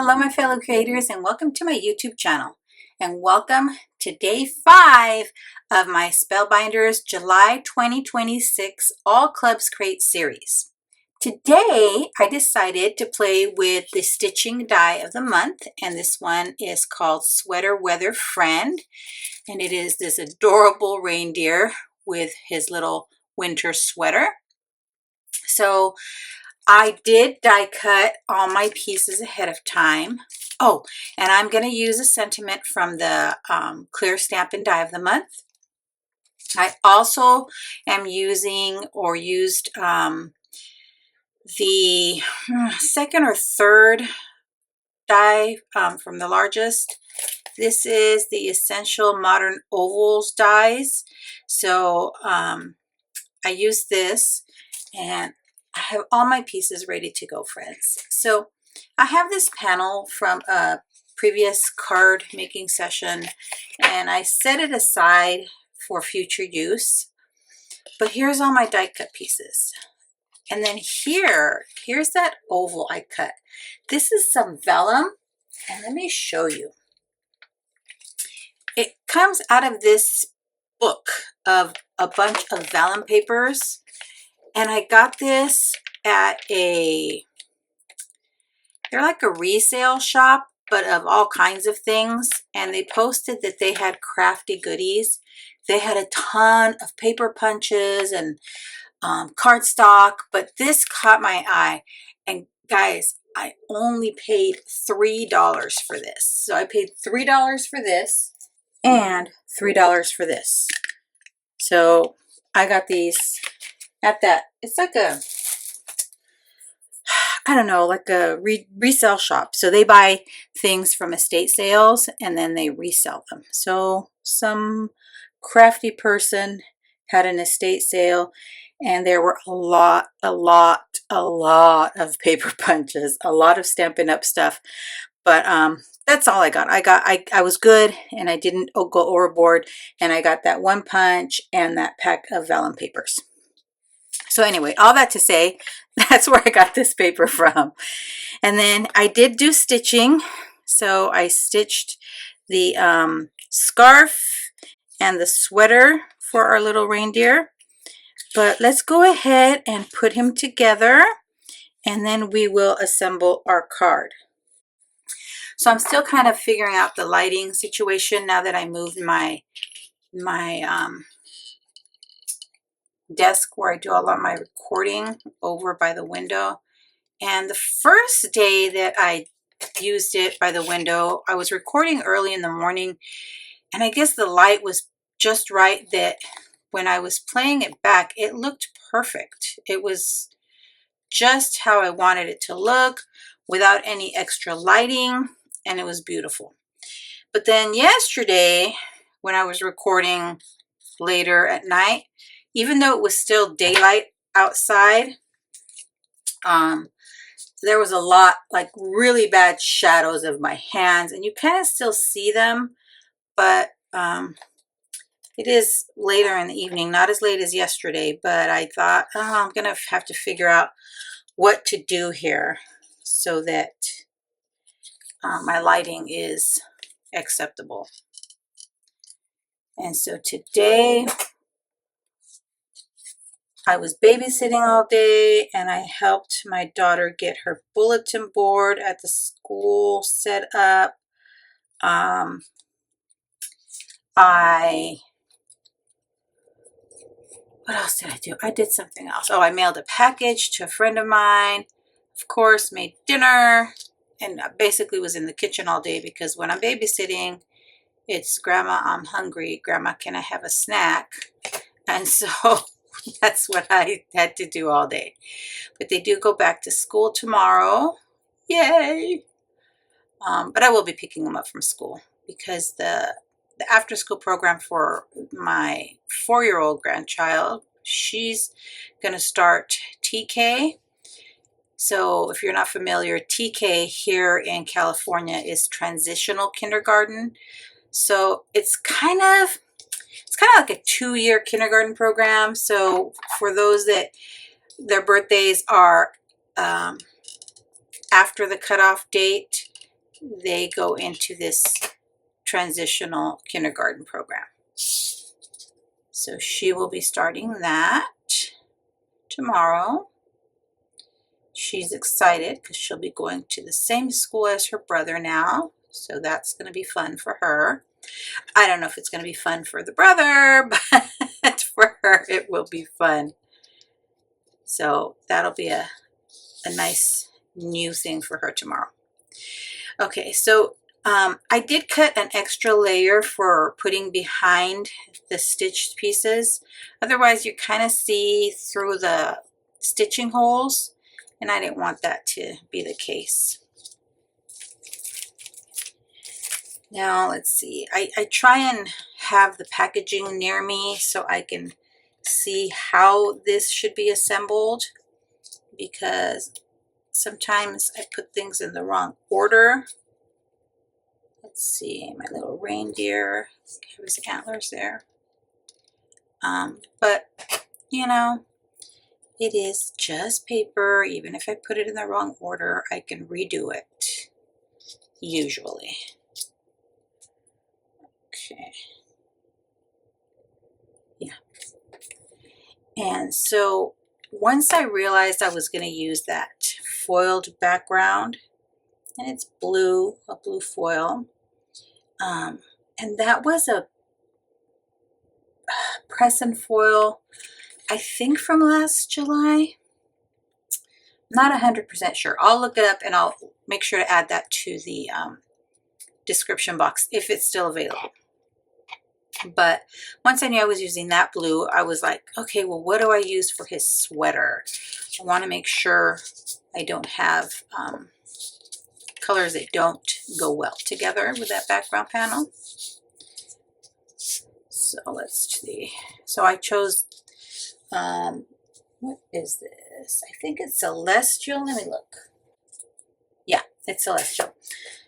Hello my fellow creators, and welcome to my YouTube channel, and welcome to day 5 of my Spellbinders July 2026 All Clubs Crate series. Today I decided to play with the stitching die of the month, and this one is called Sweater Weather Friend, and it is this adorable reindeer with his little winter sweater. So I did die cut all my pieces ahead of time. Oh, and I'm going to use a sentiment from the Clear Stampin' Die of the Month. I also am using or used the second or third die from the largest. This is the Essential Modern Ovals dies. So I use this, and I have all my pieces ready to go, friends. So I have this panel from a previous card making session, and I set it aside for future use. But here's all my die cut pieces. And then here's that oval I cut. This is some vellum, and let me show you. It comes out of this book of a bunch of vellum papers. And I got this at they're like a resale shop, but of all kinds of things. And they posted that they had crafty goodies. They had a ton of paper punches and cardstock, but this caught my eye. And guys, I only paid $3 for this. So I paid $3 for this and $3 for this. So I got these at that, it's like a, I don't know, like a resale shop. So they buy things from estate sales and then they resell them. So some crafty person had an estate sale, and there were a lot of paper punches, a lot of Stampin' Up stuff. But that's all I got. I was good, and I didn't go overboard, and I got that one punch and that pack of vellum papers. So anyway, all that to say, that's where I got this paper from. And then I did do stitching. So I stitched the scarf and the sweater for our little reindeer. But let's go ahead and put him together, and then we will assemble our card. So I'm still kind of figuring out the lighting situation now that I moved my desk where I do a lot of my recording over by the window. And the first day that I used it by the window, I was recording early in the morning, and I guess the light was just right that when I was playing it back, it looked perfect. It was just how I wanted it to look without any extra lighting, and it was beautiful. But then yesterday, when I was recording later at night, even though it was still daylight outside, there was a lot, like really bad shadows of my hands, and you kind of still see them, but it is later in the evening, not as late as yesterday, but I thought, oh, I'm gonna have to figure out what to do here so that my lighting is acceptable. And so today I was babysitting all day, and I helped my daughter get her bulletin board at the school set up. What else did I do? I did something else. Oh, I mailed a package to a friend of mine. Of course, made dinner, and I basically was in the kitchen all day because when I'm babysitting, it's Grandma, I'm hungry. Grandma, can I have a snack? And so that's what I had to do all day. But they do go back to school tomorrow. Yay! But I will be picking them up from school because the after-school program for my 4-year-old grandchild, she's going to start TK. So if you're not familiar, TK here in California is transitional kindergarten. So it's kind of like a 2-year kindergarten program. So for those that their birthdays are after the cutoff date, they go into this transitional kindergarten program. So she will be starting that tomorrow. She's excited because she'll be going to the same school as her brother now. So that's going to be fun for her. I don't know if it's going to be fun for the brother, but for her it will be fun. So that'll be a nice new thing for her tomorrow. Okay, so I did cut an extra layer for putting behind the stitched pieces. Otherwise you kind of see through the stitching holes, and I didn't want that to be the case. Now let's see, I try and have the packaging near me so I can see how this should be assembled, because sometimes I put things in the wrong order. Let's see, my little reindeer, have his antlers there. But you know, it is just paper. Even if I put it in the wrong order, I can redo it, usually. Okay. Yeah. And so once I realized I was going to use that foiled background, and it's blue, a blue foil, and that was a press and foil, I think from last July. Not 100% sure. I'll look it up and I'll make sure to add that to the description box if it's still available. But once I knew I was using that blue, I was like, okay, well, what do I use for his sweater? I want to make sure I don't have colors that don't go well together with that background panel. So let's see. So I chose, what is this? I think it's Celestial. Let me look. Yeah, it's Celestial.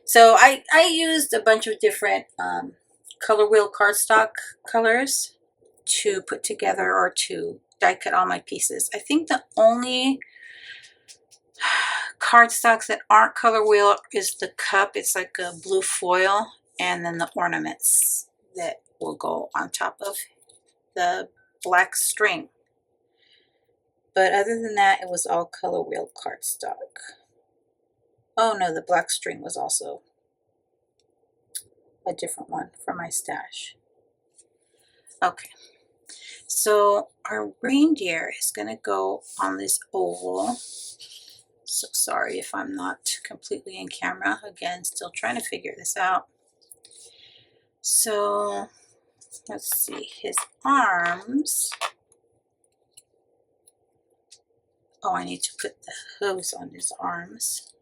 So I used a bunch of different ColorWheel cardstock colors to put together or to die cut all my pieces. I think the only cardstocks that aren't ColorWheel is the cup. It's like a blue foil, and then the ornaments that will go on top of the black string. But other than that, it was all ColorWheel cardstock. Oh no, the black string was also a different one from my stash. Okay, so our reindeer is going to go on this oval. So sorry if I'm not completely in camera. Again, still trying to figure this out. So let's see, his arms. Oh, I need to put the hooves on his arms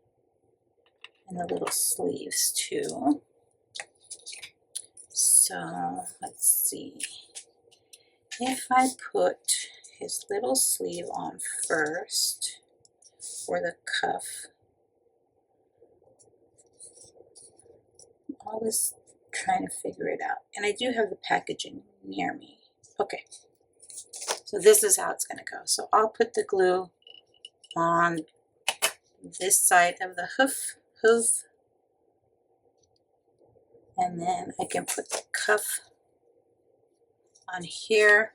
and the little sleeves too. So let's see, if I put his little sleeve on first for the cuff, I'm always trying to figure it out, and I do have the packaging near me. Okay, so this is how it's going to go. So I'll put the glue on this side of the hoof, and then I can put the cuff on here.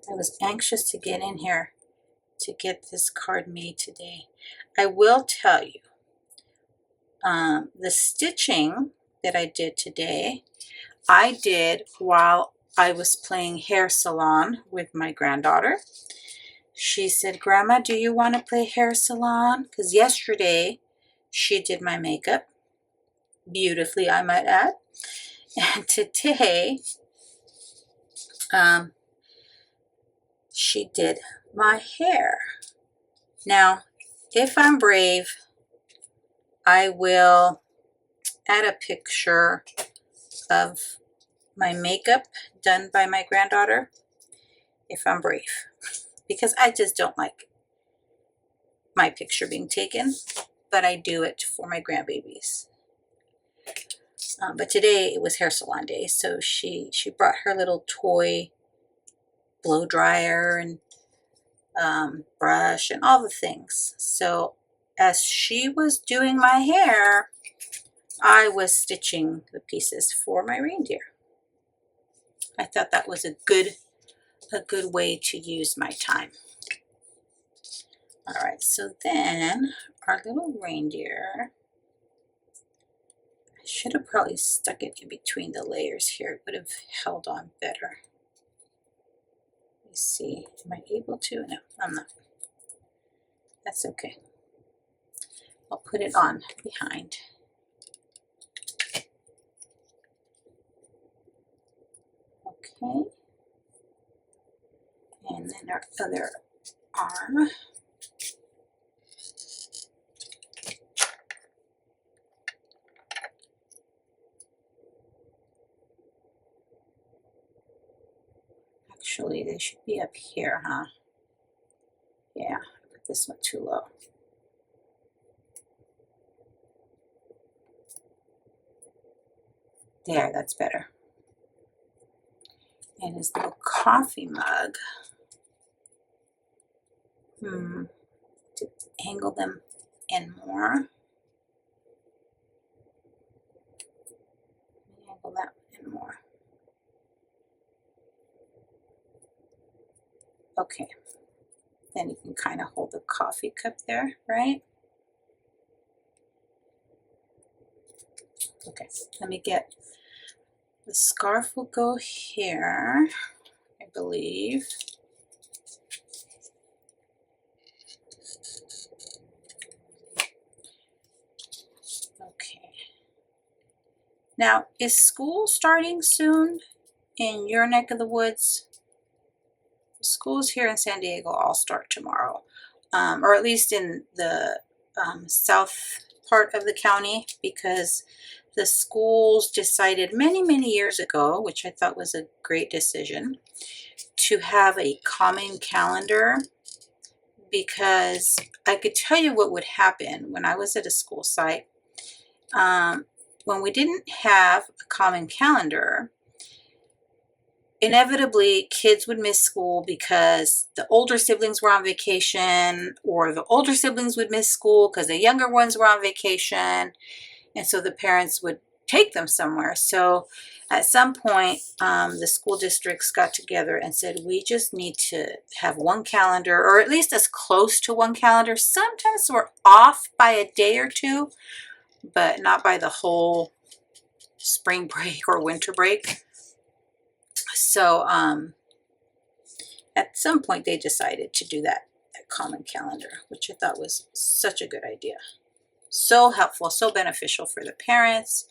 I was anxious to get in here to get this card made today. I will tell you, the stitching that I did today, I did while I was playing hair salon with my granddaughter. She said, Grandma, do you want to play hair salon? Because yesterday she did my makeup beautifully, I might add. And today she did my hair. Now, if I'm brave, I will add a picture of my makeup done by my granddaughter, if I'm brave, because I just don't like my picture being taken, but I do it for my grandbabies. But today it was hair salon day, so she brought her little toy blow dryer and brush and all the things. So as she was doing my hair, I was stitching the pieces for my reindeer. I thought that was a good way to use my time. All right, so then our little reindeer, I should have probably stuck it in between the layers here. It would have held on better. Let's see, am I able to? No, I'm not. That's okay. I'll put it on behind. Okay. And then our other arm. Actually, they should be up here, huh? Yeah, I put this one too low. There, that's better. And his little coffee mug. To angle them in more. Angle that in more. Okay. Then you can kind of hold the coffee cup there, right? Okay, let me get the scarf will go here, I believe. Okay. Now, is school starting soon in your neck of the woods? Schools here in San Diego all start tomorrow, or at least in the south part of the county, because the schools decided many years ago, which I thought was a great decision, to have a common calendar, because I could tell you what would happen when I was at a school site. When we didn't have a common calendar, inevitably kids would miss school because the older siblings were on vacation, or the older siblings would miss school because the younger ones were on vacation, and so the parents would take them somewhere. So at some point, the school districts got together and said, we just need to have one calendar, or at least as close to one calendar. Sometimes we're off by a day or two, but not by the whole spring break or winter break. So at some point they decided to do that common calendar, which I thought was such a good idea. So helpful, so beneficial for the parents.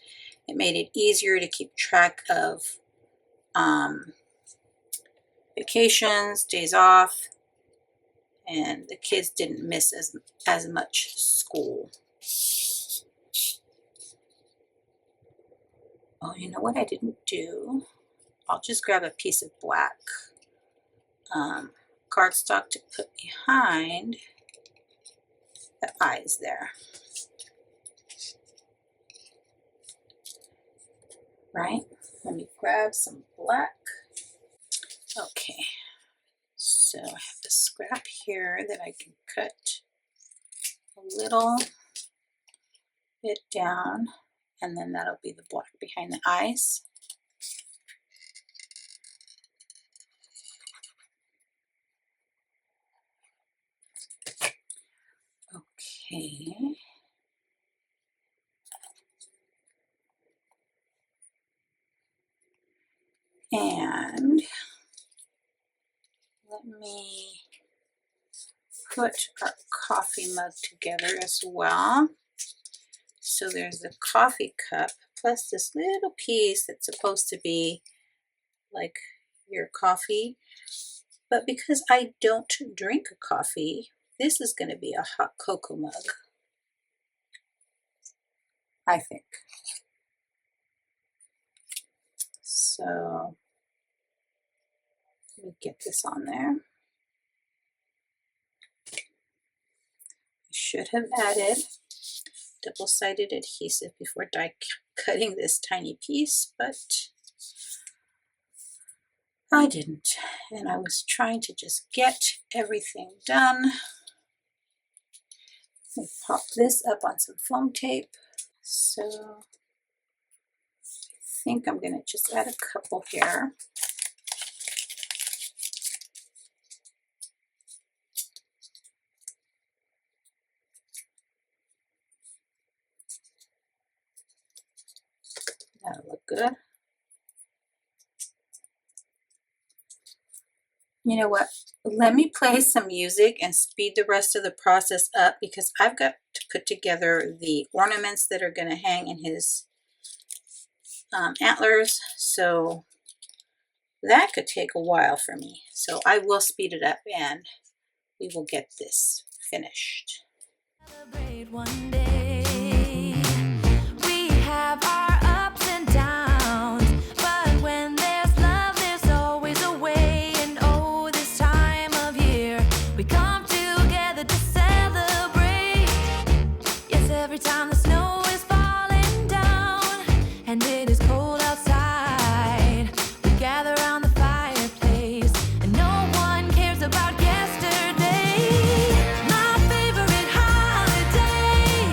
It made it easier to keep track of vacations, days off, and the kids didn't miss as much school. Oh, you know what I didn't do? I'll just grab a piece of black cardstock to put behind the eyes there. Right? Let me grab some black. Okay, so I have a scrap here that I can cut a little bit down, and then that'll be the black behind the eyes. Okay. And let me put our coffee mug together as well. So there's the coffee cup plus this little piece that's supposed to be like your coffee. But because I don't drink coffee, this is going to be a hot cocoa mug, I think. So let me get this on there. I should have added double-sided adhesive before die cutting this tiny piece, but I didn't, and I was trying to just get everything done. Let me pop this up on some foam tape. So I think I'm going to just add a couple here. That'll look good. You know what? Let me play some music and speed the rest of the process up, because I've got to put together the ornaments that are going to hang in his antlers. So that could take a while for me. So I will speed it up and we will get this finished. Celebrate one day. We have our ups and downs, but when there's love, there's always a way. And oh, this time of year, we come together to celebrate. Yes, every time the snow is falling down and it is cold outside, we gather around the fireplace and no one cares about yesterday. My favorite holiday,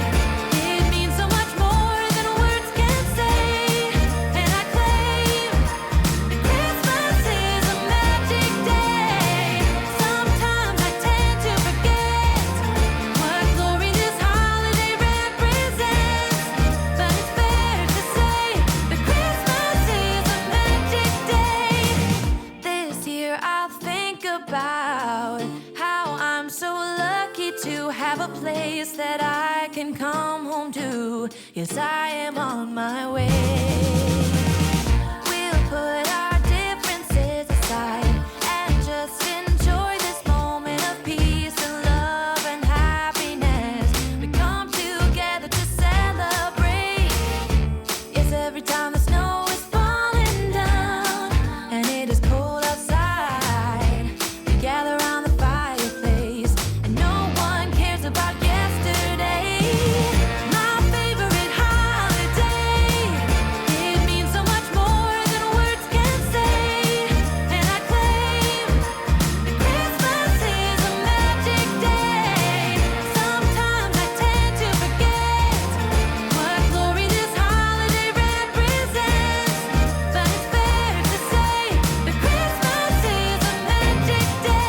it means so much more than words can say. And I claim that Christmas is a magic day. Sometimes I tend to forget what glory this holiday represents, but it's fair to say that Christmas is a magic day. This year I'll think about how I'm so lucky to have a place that I can come home to. Yes, I am on my way. We'll put our differences aside and just enjoy this moment of peace and love and happiness. We come together to celebrate. Yes, every time the snow is falling down and it is cold outside, we gather around the fireplace and no one cares about yesterday. My favorite holiday, it means so much more than words can say. And I claim that Christmas is a magic day. Sometimes I tend to forget what glory this holiday represents, but it's fair to say that Christmas is a magic day.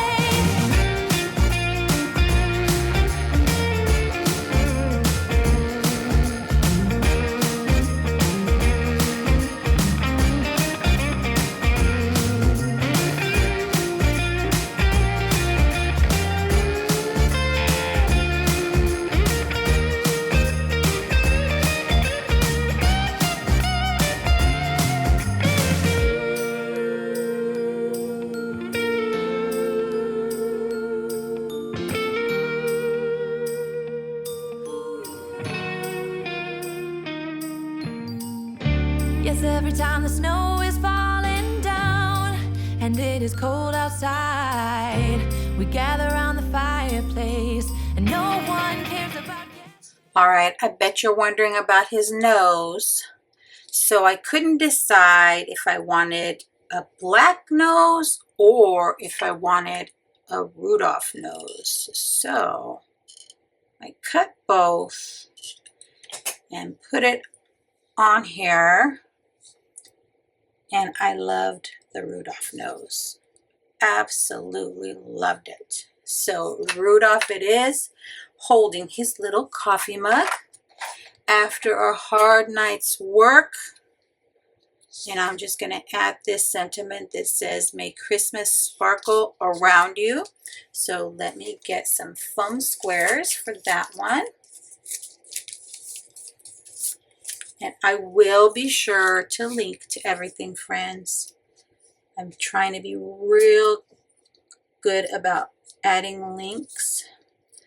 Yes, every time the snow is falling down and it is cold outside, we gather around the fireplace and no one cares about All right, I bet you're wondering about his nose. So I couldn't decide if I wanted a black nose or if I wanted a Rudolph nose. So I cut both and put it on here, and I loved the Rudolph nose. Absolutely loved it. So Rudolph it is, holding his little coffee mug after a hard night's work. And I'm just going to add this sentiment that says, "May Christmas sparkle around you." So let me get some foam squares for that one. And I will be sure to link to everything, friends. I'm trying to be real good about adding links.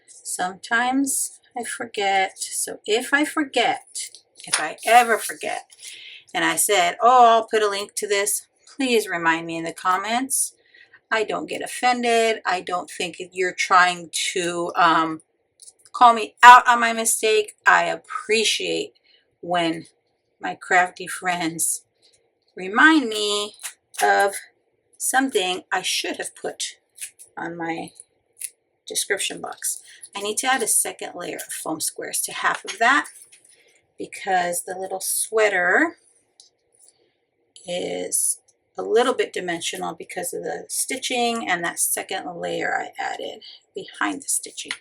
Sometimes I forget. So if I ever forget, and I said, oh, I'll put a link to this, please remind me in the comments. I don't get offended. I don't think you're trying to call me out on my mistake. I appreciate when my crafty friends remind me of something I should have put on my description box. I need to add a second layer of foam squares to half of that because the little sweater is a little bit dimensional because of the stitching and that second layer I added behind the stitching.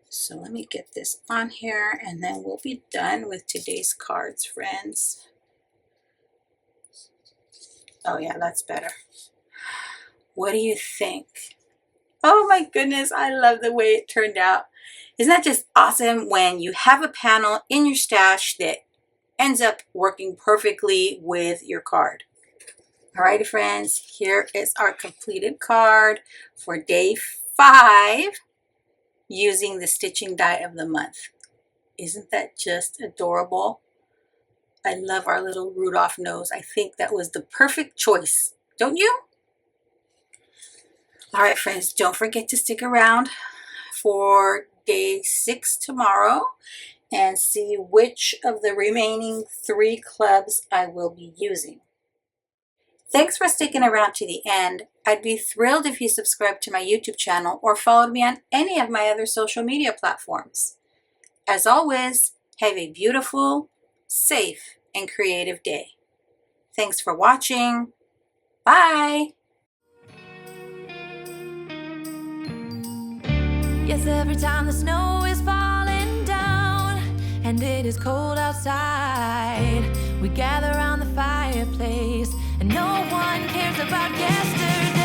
So let me get this on here and then we'll be done with today's cards, friends. Oh yeah, that's better. What do you think? Oh my goodness, I love the way it turned out. Isn't that just awesome when you have a panel in your stash that ends up working perfectly with your card? Alrighty friends, here is our completed card for day 5 using the stitching die of the month. Isn't that just adorable? I love our little Rudolph nose. I think that was the perfect choice, don't you? Alright friends, don't forget to stick around for day 6 tomorrow and see which of the remaining 3 clubs I will be using. Thanks for sticking around to the end. I'd be thrilled if you subscribed to my YouTube channel or followed me on any of my other social media platforms. As always, have a beautiful, safe, and creative day. Thanks for watching. Bye! Yes, every time the snow is falling down and it is cold outside, we gather around the fireplace and no one cares about yesterday.